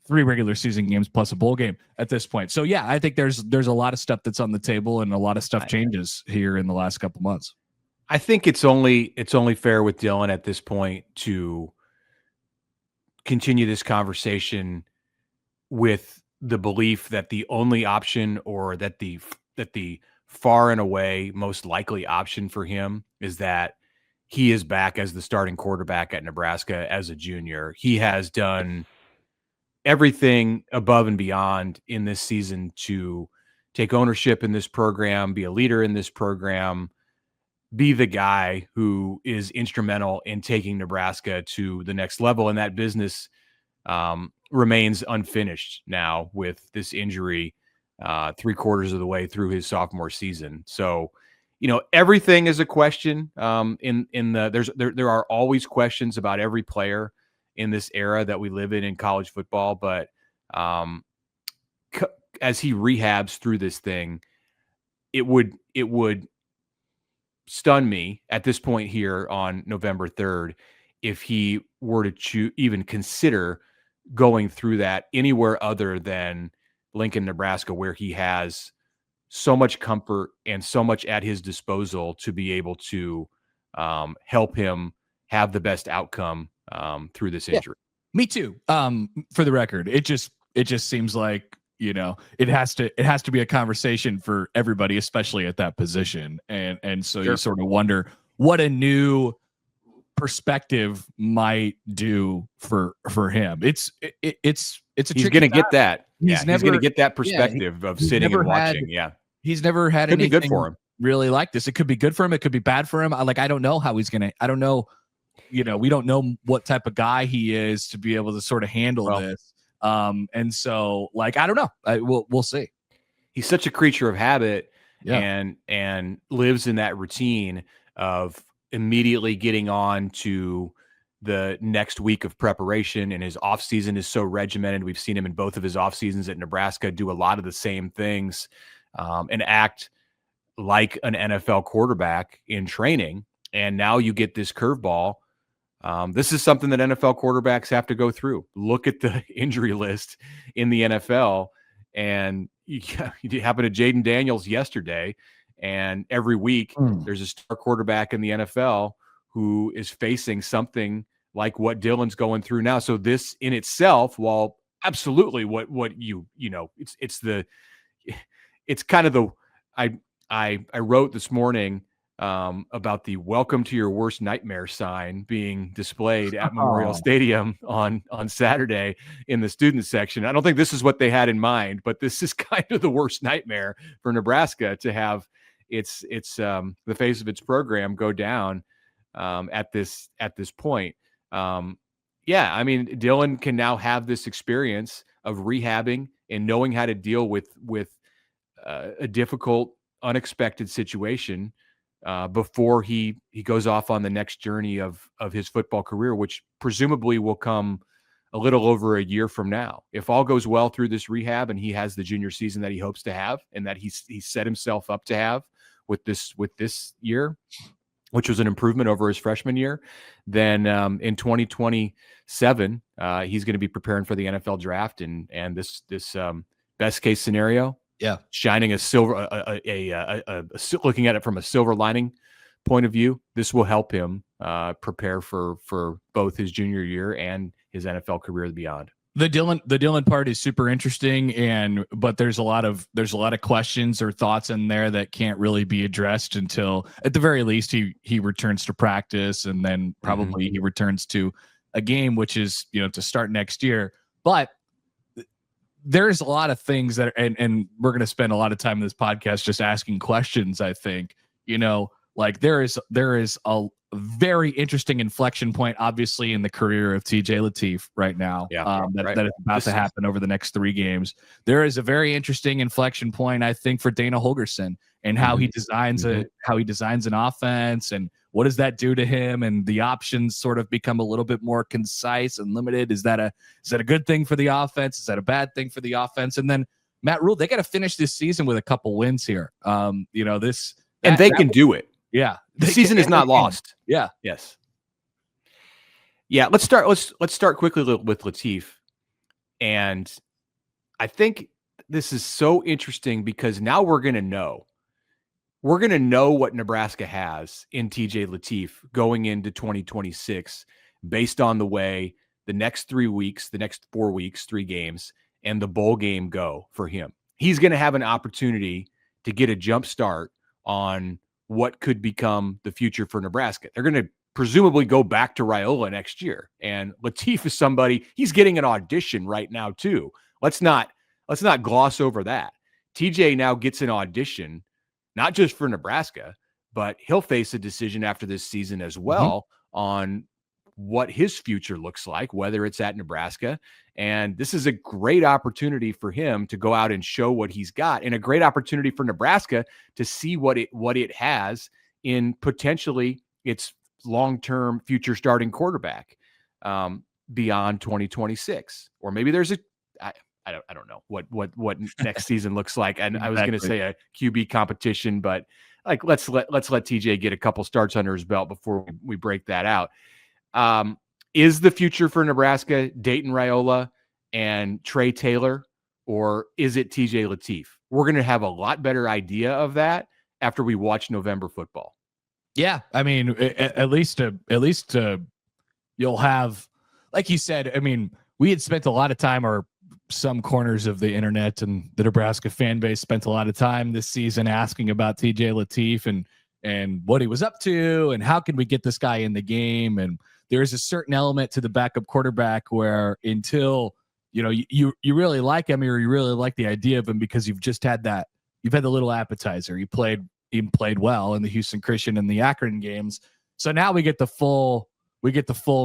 3 regular season games plus a bowl game at this point. So yeah, I think there's a lot of stuff that's on the table and a lot of stuff changes here in the last couple months. I think it's only fair with Dylan at this point to continue this conversation with the belief that the only option, or that the far and away most likely option for him, is that he is back as the starting quarterback at Nebraska as a junior. He has done everything above and beyond in this season to take ownership in this program, be a leader in this program, be the guy who is instrumental in taking Nebraska to the next level. And that business remains unfinished now with this injury 3/4 of the way through his sophomore season. So, everything is a question. There are always questions about every player in this era that we live in college football. But as he rehabs through this thing, it would stun me at this point here on November 3rd if he were to even consider going through that anywhere other than Lincoln, Nebraska, where he has so much comfort and so much at his disposal to be able to help him have the best outcome through this injury. Me too. For the record, it just seems like, it has to be a conversation for everybody, especially at that position. And so you sort of wonder what a new perspective might do for him. It's he's going to get that. He's going to get that perspective of sitting and watching. He's never had Could anything be good for him. really like this. It could be good for him. It could be bad for him. I don't know how he's going to, I don't know, we don't know what type of guy he is to be able to sort of handle this. And so I don't know. We'll see. He's such a creature of habit, Yeah. and lives in that routine of immediately getting on to the next week of preparation, and his off season is so regimented. We've seen him in both of his off seasons at Nebraska do a lot of the same things, and act like an NFL quarterback in training. And now you get this curveball. This is something that NFL quarterbacks have to go through. Look at the injury list in the NFL, and you happened to Jaden Daniels yesterday, and every week there's a star quarterback in the NFL who is facing something like what Dylan's going through now. So this in itself, while absolutely it's kind of the, I wrote this morning about the "Welcome to Your Worst Nightmare" sign being displayed at Memorial Stadium on Saturday in the student section. I don't think this is what they had in mind, but this is kind of the worst nightmare for Nebraska to have its the face of its program go down at this point. Yeah, I mean, Dylan can now have this experience of rehabbing and knowing how to deal with a difficult, unexpected situation before he goes off on the next journey of his football career, which presumably will come a little over a year from now. If all goes well through this rehab and he has the junior season that he hopes to have and that he set himself up to have with this year, which was an improvement over his freshman year, then in 2027, he's going to be preparing for the NFL draft, and this best case scenario, shining a silver, looking at it from a silver lining point of view, this will help him prepare for both his junior year and his NFL career and beyond. The Dylan part is super interesting, but there's a lot of questions or thoughts in there that can't really be addressed until, at the very least, he returns to practice, and then probably he returns to a game, which is to start next year. But there's a lot of things that and we're going to spend a lot of time in this podcast just asking questions. I think there is a very interesting inflection point, obviously, in the career of TJ Lateef right now. That is about to happen over the next 3 games. There is a very interesting inflection point, I think, for Dana Holgorsen and how he designs an offense, and what does that do to him, and the options sort of become a little bit more concise and limited. Is that a good thing for the offense? Is that a bad thing for the offense? And then Matt Rule, they got to finish this season with a couple wins here. They can do it. Yeah. The season is not lost. Yeah. Yes. Yeah. Let's start quickly with Lateef. And I think this is so interesting because now we're going to know what Nebraska has in TJ Lateef going into 2026 based on the way the next 4 weeks, 3 games, and the bowl game go for him. He's going to have an opportunity to get a jump start on what could become the future for Nebraska. They're going to presumably go back to Raiola next year. And Lateef is somebody, he's getting an audition right now too. Let's not gloss over that. TJ now gets an audition, not just for Nebraska, but he'll face a decision after this season as well on what his future looks like, whether it's at Nebraska. And this is a great opportunity for him to go out and show what he's got, and a great opportunity for Nebraska to see what it has in potentially its long-term future starting quarterback beyond 2026. Or maybe there's I don't know what next season looks like. And I was going to say a QB competition, but let's let TJ get a couple starts under his belt before we break that out. Is the future for Nebraska Dayton Raiola and Trey Taylor, or is it TJ Lateef? We're going to have a lot better idea of that after we watch November football. Yeah, I mean, at least you'll have, like you said. I mean, we had spent a lot of time, or some corners of the internet and the Nebraska fan base spent a lot of time this season asking about TJ Lateef and what he was up to and how can we get this guy in the game. And there's a certain element to the backup quarterback where until you really like him, or you really like the idea of him because you've had the little appetizer. He played even played well in the Houston Christian and the Akron games. So now we get the full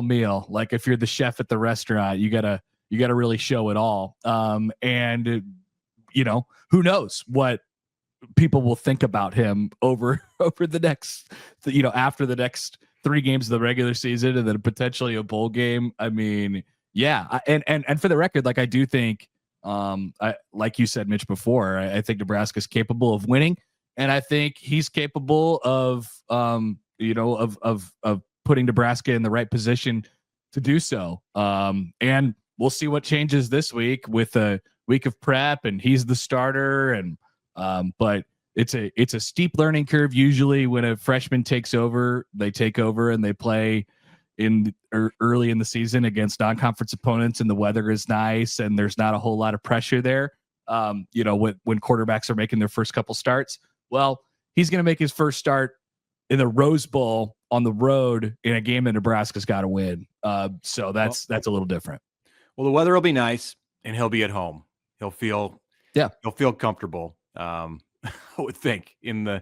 meal. Like if you're the chef at the restaurant, you gotta really show it all. And who knows what people will think about him over the next, after the next 3 games of the regular season and then potentially a bowl game. I mean, yeah. And for the record, like I do think, like you said, Mitch, before, I think Nebraska's capable of winning, and I think he's capable of putting Nebraska in the right position to do so. And we'll see what changes this week with a week of prep, and he's the starter. And but it's a steep learning curve. Usually, when a freshman takes over, they take over and they play early in the season against non-conference opponents, and the weather is nice and there's not a whole lot of pressure there. When quarterbacks are making their first couple starts, well, he's going to make his first start in the Rose Bowl on the road in a game that Nebraska's got to win. So that's a little different. Well, the weather will be nice and he'll be at home. He'll feel comfortable. I would think The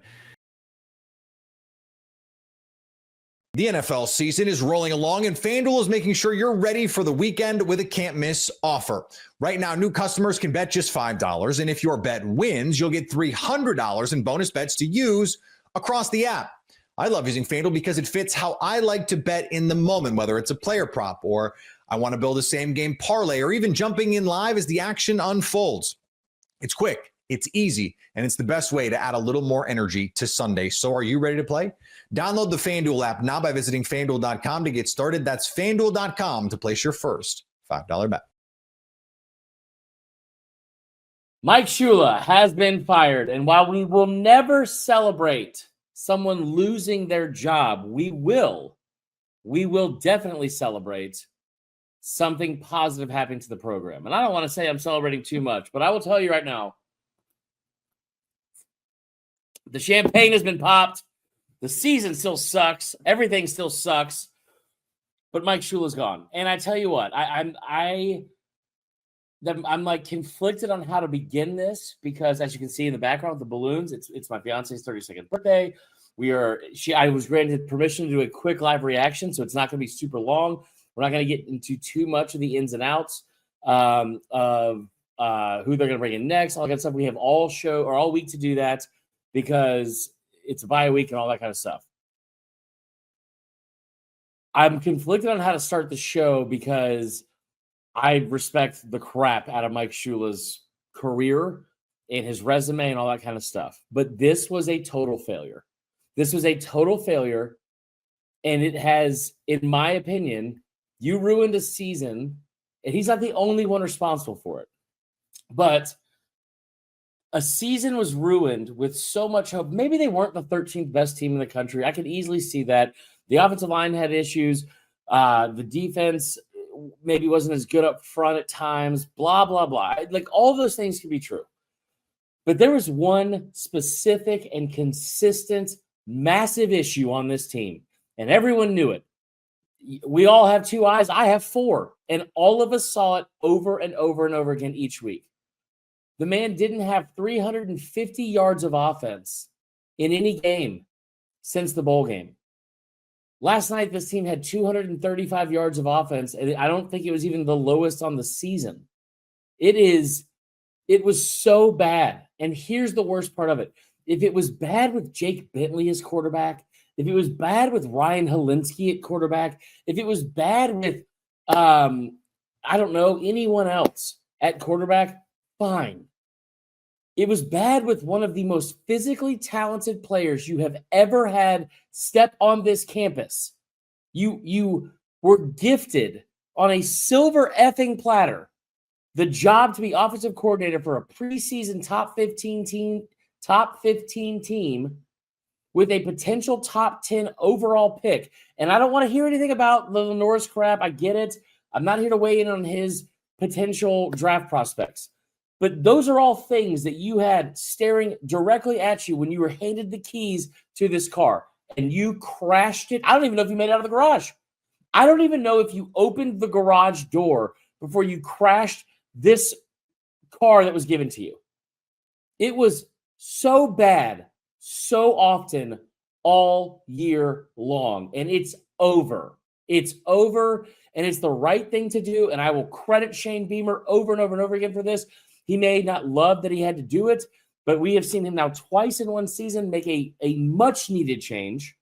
NFL season is rolling along, and FanDuel is making sure you're ready for the weekend with a can't-miss offer. Right now, new customers can bet just $5, and if your bet wins, you'll get $300 in bonus bets to use across the app. I love using FanDuel because it fits how I like to bet in the moment, whether it's a player prop or I want to build a same-game parlay or even jumping in live as the action unfolds. It's quick, it's easy, and it's the best way to add a little more energy to Sunday. So are you ready to play? Download the FanDuel app now by visiting FanDuel.com to get started. That's FanDuel.com to place your first $5 bet. Mike Shula has been fired, and while we will never celebrate someone losing their job, we will definitely celebrate something positive happening to the program. And I don't want to say I'm celebrating too much, but I will tell you right now, the champagne has been popped. The season still sucks. Everything still sucks. But Mike Shula's gone. And I tell you what, I'm like conflicted on how to begin this because, as you can see in the background with the balloons, it's my fiance's 32nd birthday. I was granted permission to do a quick live reaction, so it's not going to be super long. We're not going to get into too much of the ins and outs of who they're going to bring in next, all that kind of stuff. We have all week to do that because it's a bye week and all that kind of stuff. I'm conflicted on how to start the show because I respect the crap out of Mike Shula's career and his resume and all that kind of stuff. But this was a total failure. And it has, in my opinion, you ruined a season, and he's not the only one responsible for it. But a season was ruined with so much hope. Maybe they weren't the 13th best team in the country. I could easily see that. The offensive line had issues. The defense maybe wasn't as good up front at times, blah, blah, blah. Like all those things can be true. But there was one specific and consistent massive issue on this team, and everyone knew it. We all have 2 eyes. I have 4, and all of us saw it over and over and over again each week. The man didn't have 350 yards of offense in any game since the bowl game. Last night, this team had 235 yards of offense, and I don't think it was even the lowest on the season. It was so bad. And here's the worst part of it. If it was bad with Jake Bentley as quarterback, if it was bad with Ryan Helinski at quarterback, if it was bad with, anyone else at quarterback, fine. It was bad with one of the most physically talented players you have ever had step on this campus. You were gifted on a silver effing platter the job to be offensive coordinator for a preseason top 15 team with a potential top 10 overall pick. And I don't want to hear anything about the Norris crap. I get it. I'm not here to weigh in on his potential draft prospects. But those are all things that you had staring directly at you when you were handed the keys to this car and you crashed it. I don't even know if you made it out of the garage. I don't even know if you opened the garage door before you crashed this car that was given to you. It was so bad, so often all year long, and it's over. It's over, and it's the right thing to do, and I will credit Shane Beamer over and over and over again for this. He may not love that he had to do it, but we have seen him now twice in one season make a much-needed change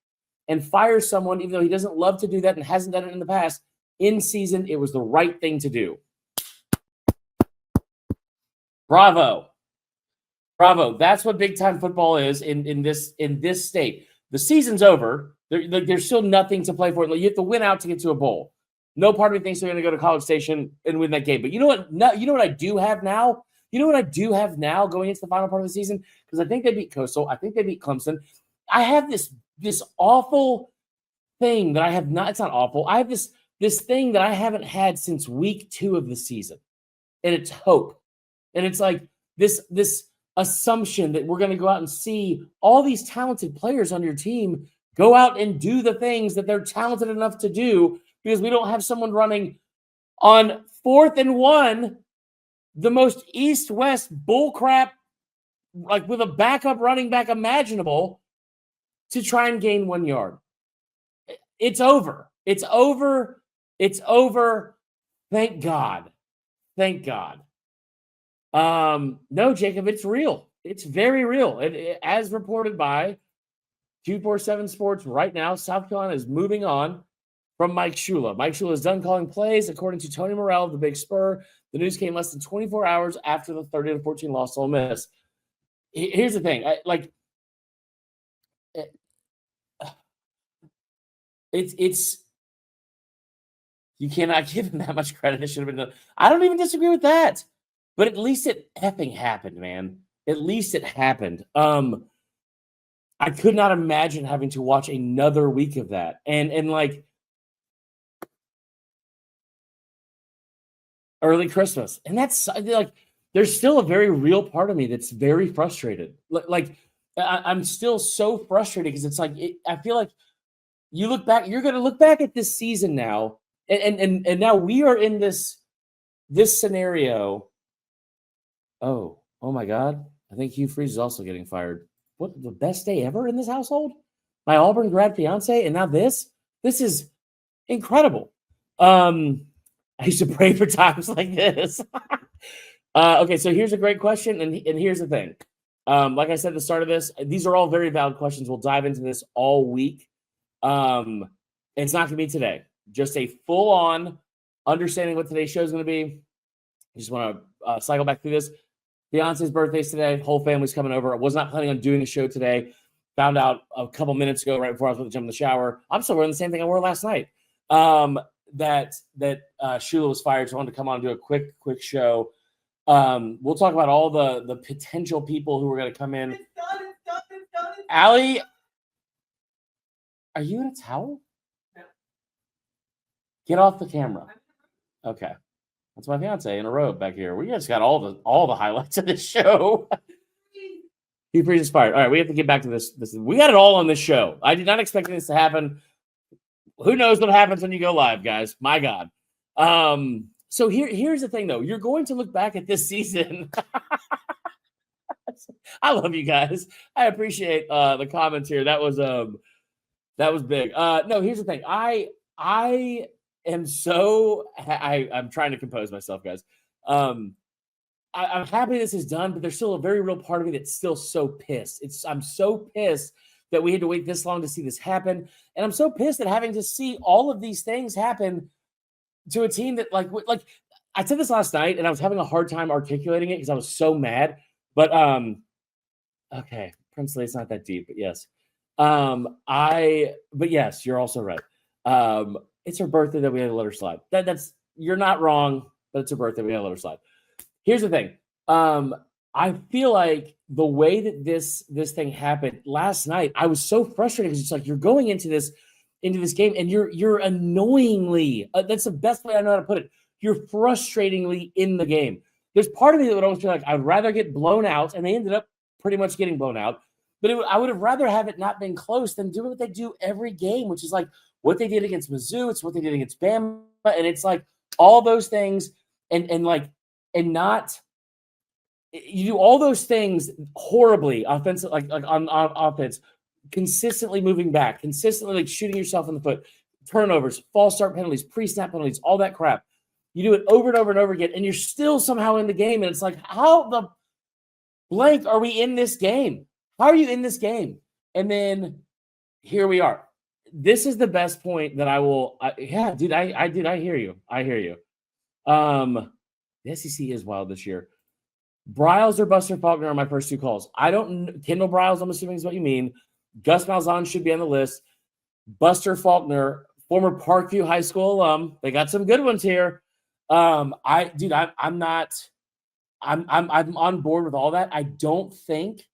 and fire someone, even though he doesn't love to do that and hasn't done it in the past. In season, it was the right thing to do. Bravo. Bravo. That's what big-time football is in this state. The season's over. There's still nothing to play for. You have to win out to get to a bowl. No part of me thinks they're going to go to College Station and win that game. But you know what? No, you know what I do have now? You know what I do have now going into the final part of the season? Because I think they beat Coastal. I think they beat Clemson. I have this awful thing that I have not. It's not awful. I have this thing that I haven't had since week 2 of the season, and it's hope. And it's like this assumption that we're going to go out and see all these talented players on your team go out and do the things that they're talented enough to do, because we don't have someone running on 4th and 1, the most east-west bullcrap, like with a backup running back imaginable, to try and gain 1 yard. It's over. It's over. It's over. Thank God. Thank God. No, Jacob, it's real. It's very real. As reported by 247 Sports right now, South Carolina is moving on from Mike Shula. Mike Shula is done calling plays, according to Tony Morrell of the Big Spur. The news came less than 24 hours after the 30-14 loss to Ole Miss. Here's the thing. It's you cannot give him that much credit. It should have been done. I don't even disagree with that. But at least it effing happened, man. At least it happened. I could not imagine having to watch another week of that. And like early Christmas. And that's like, there's still a very real part of me that's very frustrated. Like I'm still so frustrated because it's like, I feel like you look back, you're going to look back at this season now. And now we are in this scenario. Oh my God. I think Hugh Freeze is also getting fired. What, the best day ever in this household? My Auburn grad fiance, and now this? This is incredible. I used to pray for times like this. Okay, so here's a great question, and here's the thing. Like I said at the start of this, these are all very valid questions. We'll dive into this all week. It's not going to be today. Just a full-on understanding what today's show is going to be. I just want to cycle back through this. Beyonce's birthday's today. Whole family's coming over. I was not planning on doing a show today. Found out a couple minutes ago, right before I was about to jump in the shower. I'm still wearing the same thing I wore last night. That Shula was fired, so I wanted to come on and do a quick show. We'll talk about all the potential people who are going to come in. It's done. Allie, are you in a towel? No. Get off the camera. Okay. That's my fiance in a robe back here. We just got all the highlights of this show. He pre-inspired. All right, we have to get back to this. We got it all on this show. I did not expect this to happen. Who knows what happens when you go live, guys? My God. So here's the thing, though. You're going to look back at this season. I love you guys. I appreciate the comments here. That was big. No, here's the thing. I'm trying to compose myself, guys. I'm happy this is done, but there's still a very real part of me that's still so pissed. I'm so pissed that we had to wait this long to see this happen. And I'm so pissed at having to see all of these things happen to a team that like I said this last night and I was having a hard time articulating it because I was so mad. But okay, Princely, it's not that deep, but yes. But yes, you're also right. It's her birthday that we had to let her slide. That's you're not wrong, but it's her birthday. We had to let her slide. Here's the thing. I feel like the way that this thing happened last night, I was so frustrated because it's like you're going into this game and you're annoyingly. That's the best way I know how to put it. You're frustratingly in the game. There's part of me that would always feel like I'd rather get blown out, and they ended up pretty much getting blown out. But I would have rather have it not been close than do what they do every game, which is like what they did against Mizzou. It's what they did against Bama. And it's like all those things and you do all those things horribly, offensive, like on offense, consistently moving back, consistently like shooting yourself in the foot, turnovers, false start penalties, pre-snap penalties, all that crap. You do it over and over and over again, and you're still somehow in the game. And it's like, how the blank are we in this game? How are you in this game? And then here we are. This is the best point that I will. I hear you. I hear you. The SEC is wild this year. Bryles or Buster Faulkner are my first two calls. Kendall Bryles, I'm assuming is what you mean. Gus Malzahn should be on the list. Buster Faulkner, former Parkview High School alum. They got some good ones here. I'm on board with all that. I don't think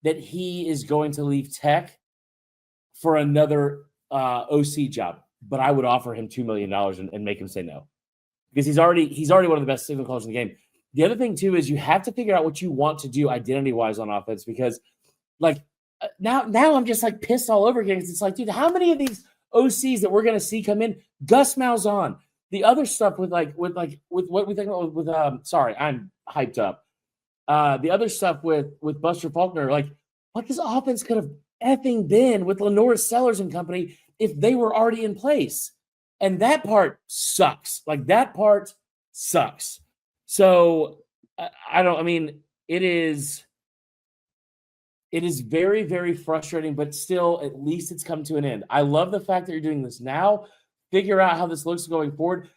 that he is going to leave Tech for another OC job, but I would offer him $2 million and make him say no, because he's already one of the best signal callers in the game. The other thing too is you have to figure out what you want to do identity wise on offense, because like now I'm just like pissed all over again. It's like, dude, how many of these OCs that we're going to see come in? Gus Malzahn, the other stuff with what we think about with sorry, I'm hyped up. The other stuff with Buster Faulkner, like what this offense could have effing been with Lenore Sellers and company if they were already in place. And that part sucks. Like that part sucks. So it is very, very frustrating, but still at least it's come to an end. I love the fact that you're doing this now. Figure out how this looks going forward.